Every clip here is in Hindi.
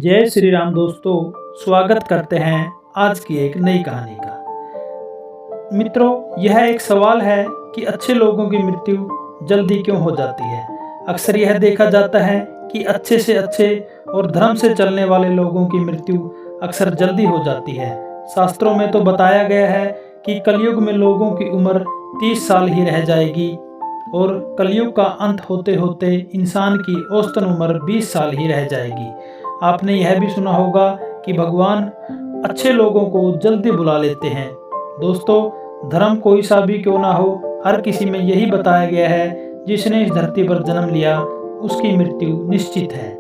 जय श्री राम दोस्तों, स्वागत करते हैं आज की एक नई कहानी का। मित्रों, यह एक सवाल है कि अच्छे लोगों की मृत्यु जल्दी क्यों हो जाती है। अक्सर यह देखा जाता है कि अच्छे से अच्छे और धर्म से चलने वाले लोगों की मृत्यु अक्सर जल्दी हो जाती है। शास्त्रों में तो बताया गया है कि कलयुग में लोगों की उम्र 30 साल ही रह जाएगी और कलयुग का अंत होते होते इंसान की औसतन उम्र 20 साल ही रह जाएगी। आपने यह भी सुना होगा कि भगवान अच्छे लोगों को जल्दी बुला लेते हैं। दोस्तों, धर्म कोई सा भी क्यों ना हो, हर किसी में यही बताया गया है जिसने इस धरती पर जन्म लिया उसकी मृत्यु निश्चित है।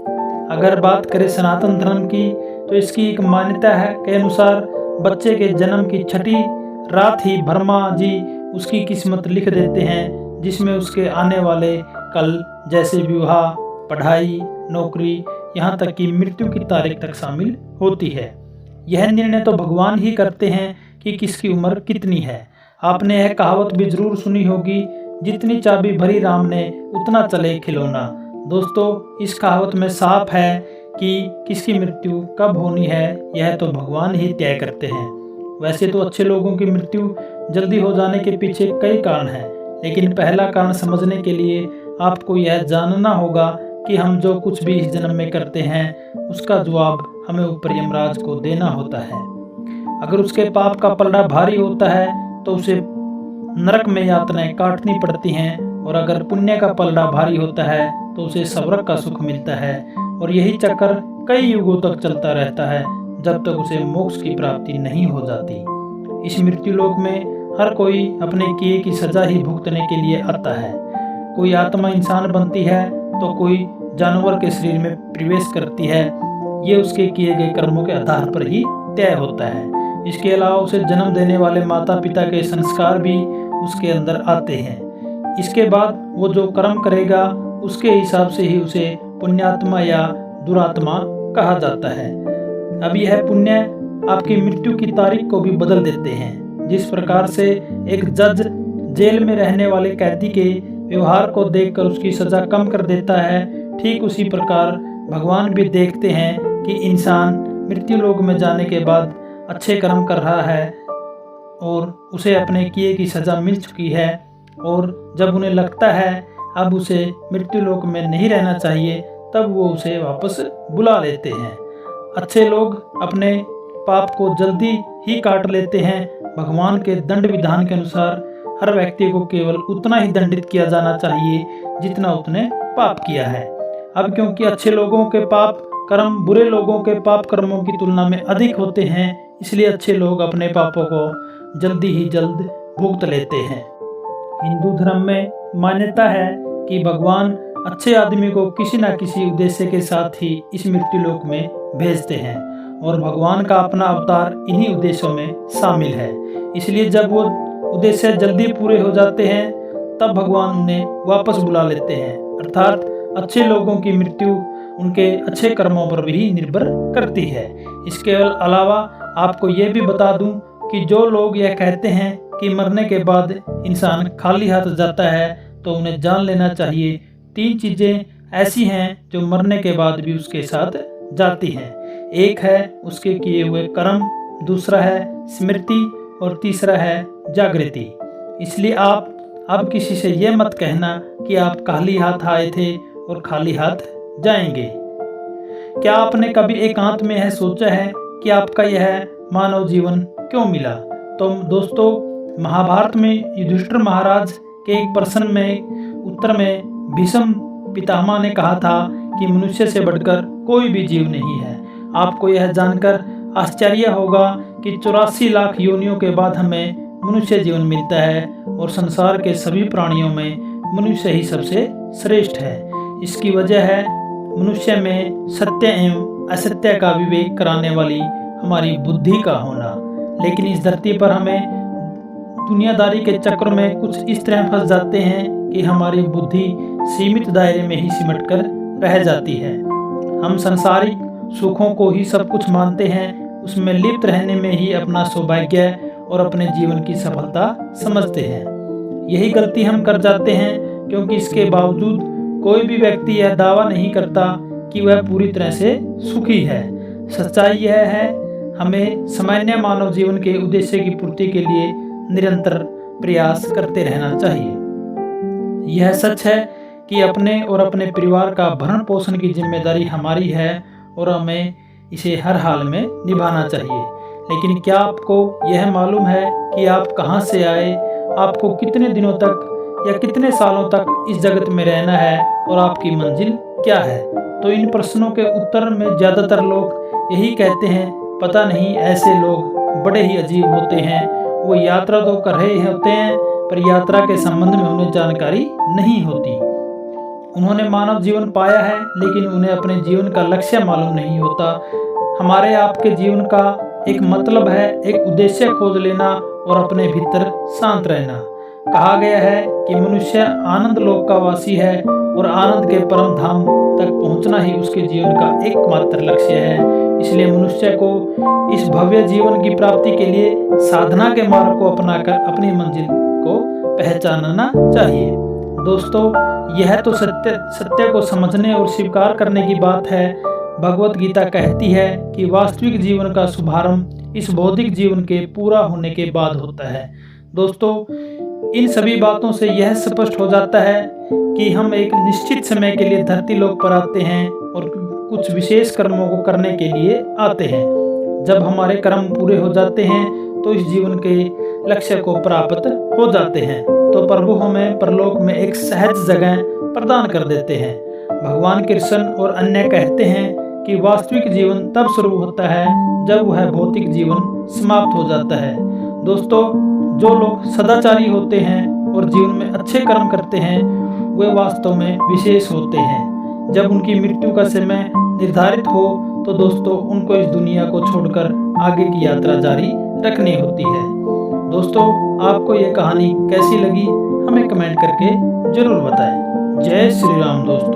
अगर बात करें सनातन धर्म की, तो इसकी एक मान्यता है के अनुसार बच्चे के जन्म की छठी रात ही ब्रह्मा जी उसकी किस्मत लिख देते हैं, जिसमें उसके आने वाले कल जैसे विवाह, पढ़ाई, नौकरी, यहाँ तक कि मृत्यु की तारीख तक शामिल होती है। यह निर्णय तो भगवान ही करते हैं कि किसकी उम्र कितनी है। आपने यह कहावत भी जरूर सुनी होगी, जितनी चाबी भरी राम ने उतना चले खिलौना। दोस्तों, इस कहावत में साफ है कि किसकी मृत्यु कब होनी है यह तो भगवान ही तय करते हैं। वैसे तो अच्छे लोगों की मृत्यु जल्दी हो जाने के पीछे कई कारण हैं, लेकिन पहला कारण समझने के लिए आपको यह जानना होगा कि हम जो कुछ भी इस जन्म में करते हैं उसका जवाब हमें ऊपर यमराज को देना होता है। अगर उसके पाप का पलड़ा भारी होता है तो उसे नरक में यातनाएं काटनी पड़ती हैं, और अगर पुण्य का पलड़ा भारी होता है तो उसे स्वर्ग का सुख मिलता है। और यही चक्कर कई युगों तक चलता रहता है जब तक उसे मोक्ष की प्राप्ति नहीं हो जाती। इस मृत्यु लोक में हर कोई अपने किए की सजा ही भुगतने के लिए आता है। कोई आत्मा इंसान बनती है तो कोई जानवर के शरीर में प्रवेश करती है। ये उसके किए गए कर्मों के आधार पर ही तय होता है। इसके अलावा उसे जन्म देने वाले माता पिता के संस्कार भी उसके अंदर आते हैं। इसके बाद वो जो कर्म करेगा उसके हिसाब से ही उसे पुण्यात्मा या दुरात्मा कहा जाता है। अब यह पुण्य आपकी मृत्यु की तारीख को भी बदल देते हैं। जिस प्रकार से एक जज जेल में रहने वाले कैदी के व्यवहार को देखकर उसकी सजा कम कर देता है, ठीक उसी प्रकार भगवान भी देखते हैं कि इंसान मृत्यु लोक में जाने के बाद अच्छे कर्म कर रहा है और उसे अपने किए की सजा मिल चुकी है, और जब उन्हें लगता है अब उसे मृत्यु लोक में नहीं रहना चाहिए, तब वो उसे वापस बुला लेते हैं। अच्छे लोग अपने पाप को जल्दी ही काट लेते हैं। भगवान के दंड विधान के अनुसार हर व्यक्ति को केवल उतना ही दंडित किया जाना चाहिए जितना उसने पाप किया है। अब क्योंकि अच्छे लोगों के पाप कर्म बुरे लोगों के पाप कर्मों की तुलना में अधिक होते हैं, इसलिए अच्छे लोग अपने पापों को जल्दी ही जल्द भुगत लेते हैं। हिंदू धर्म में मान्यता है कि भगवान अच्छे आदमी को किसी न किसी उद्देश्य के साथ ही इस मृत्यु लोक में भेजते हैं, और भगवान का अपना अवतार इन्हीं उद्देश्यों में शामिल है। इसलिए जब वो उद्देश्य जल्दी पूरे हो जाते हैं तब भगवान उन्हें वापस बुला लेते हैं। अर्थात अच्छे लोगों की मृत्यु उनके अच्छे कर्मों पर भी निर्भर करती है। इसके अलावा आपको यह भी बता दूं कि जो लोग यह कहते हैं कि मरने के बाद इंसान खाली हाथ जाता है, तो उन्हें जान लेना चाहिए 3 चीजें ऐसी हैं जो मरने के बाद भी उसके साथ जाती हैं। एक है उसके किए हुए कर्म, दूसरा है स्मृति और तीसरा है जागृति। इसलिए आप अब किसी से यह मत कहना कि आप खाली हाथ आए थे और खाली हाथ जाएंगे। क्या आपने कभी एकांत में यह सोचा है कि आपका यह मानव जीवन क्यों मिला? तो दोस्तों, महाभारत में युधिष्ठिर महाराज के एक प्रश्न में उत्तर में भीष्म पितामह ने कहा था कि मनुष्य से बढ़कर कोई भी जीव नहीं है। आपको यह जानकर आश्चर्य होगा कि 84 लाख योनियों के बाद हमें मनुष्य जीवन मिलता है, और संसार के सभी प्राणियों में मनुष्य ही सबसे श्रेष्ठ है। इसकी वजह है मनुष्य में सत्य एवं असत्य का विवेक कराने वाली हमारी बुद्धि का होना। लेकिन इस धरती पर हमें दुनियादारी के चक्र में कुछ इस तरह फंस जाते हैं कि हमारी बुद्धि सीमित दायरे में ही सिमट कर रह जाती है। हम सांसारिक सुखों को ही सब कुछ मानते हैं, उसमें लिप्त रहने में ही अपना सौभाग्य और अपने जीवन की सफलता समझते हैं। यही गलती हम कर जाते हैं, क्योंकि इसके बावजूद कोई भी व्यक्ति यह दावा नहीं करता कि वह पूरी तरह से सुखी है। सच्चाई यह है, हमें सामान्य मानव जीवन के उद्देश्य की पूर्ति के लिए निरंतर प्रयास करते रहना चाहिए। यह सच है कि अपने और अपने परिवार का भरण पोषण की जिम्मेदारी हमारी है और हमें इसे हर हाल में निभाना चाहिए। लेकिन क्या आपको यह मालूम है कि आप कहां से आए, आपको कितने दिनों तक या कितने सालों तक इस जगत में रहना है और आपकी मंजिल क्या है? तो इन प्रश्नों के उत्तर में ज़्यादातर लोग यही कहते हैं, पता नहीं, ऐसे लोग बड़े ही अजीब होते हैं। वो यात्रा तो कर रहे होते हैं पर यात्रा के संबंध में उन्हें जानकारी नहीं होती। उन्होंने मानव जीवन पाया है लेकिन उन्हें अपने जीवन का लक्ष्य मालूम नहीं होता। हमारे आपके जीवन का एक मतलब है, एक उद्देश्य खोज लेना और अपने भीतर शांत रहना। कहा गया है कि मनुष्य आनंद लोक का वासी है और आनंद के परम धाम तक पहुंचना ही उसके जीवन का एकमात्र लक्ष्य है। इसलिए मनुष्य को इस भव्य जीवन की प्राप्ति के लिए साधना के मार्ग को अपनाकर अपनी मंजिल को पहचानना चाहिए। दोस्तों, यह तो सत्य को समझने और स्वीकार करने की बात है। भगवत गीता कहती है कि वास्तविक जीवन का शुभारंभ इस भौतिक जीवन के पूरा होने के बाद होता है। दोस्तों, इन सभी बातों से यह स्पष्ट हो जाता है कि हम एक निश्चित समय के लिए धरती लोक पर आते हैं और कुछ विशेष कर्मों को करने के लिए आते हैं। जब हमारे कर्म पूरे हो जाते हैं तो इस जीवन के लक्ष्य को प्राप्त हो जाते हैं तो प्रभु हमें परलोक में एक सहज जगह प्रदान कर देते हैं। भगवान कृष्ण और अन्य कहते हैं कि वास्तविक जीवन तब शुरू होता है जब वह भौतिक जीवन समाप्त हो जाता है। दोस्तों, जो लोग सदाचारी होते हैं और जीवन में अच्छे कर्म करते हैं वे वास्तव में विशेष होते हैं। जब उनकी मृत्यु का समय निर्धारित हो तो दोस्तों उनको इस दुनिया को छोड़कर आगे की यात्रा जारी रखनी होती है। दोस्तों, आपको ये कहानी कैसी लगी हमें कमेंट करके जरूर बताएं। जय श्री राम दोस्तों।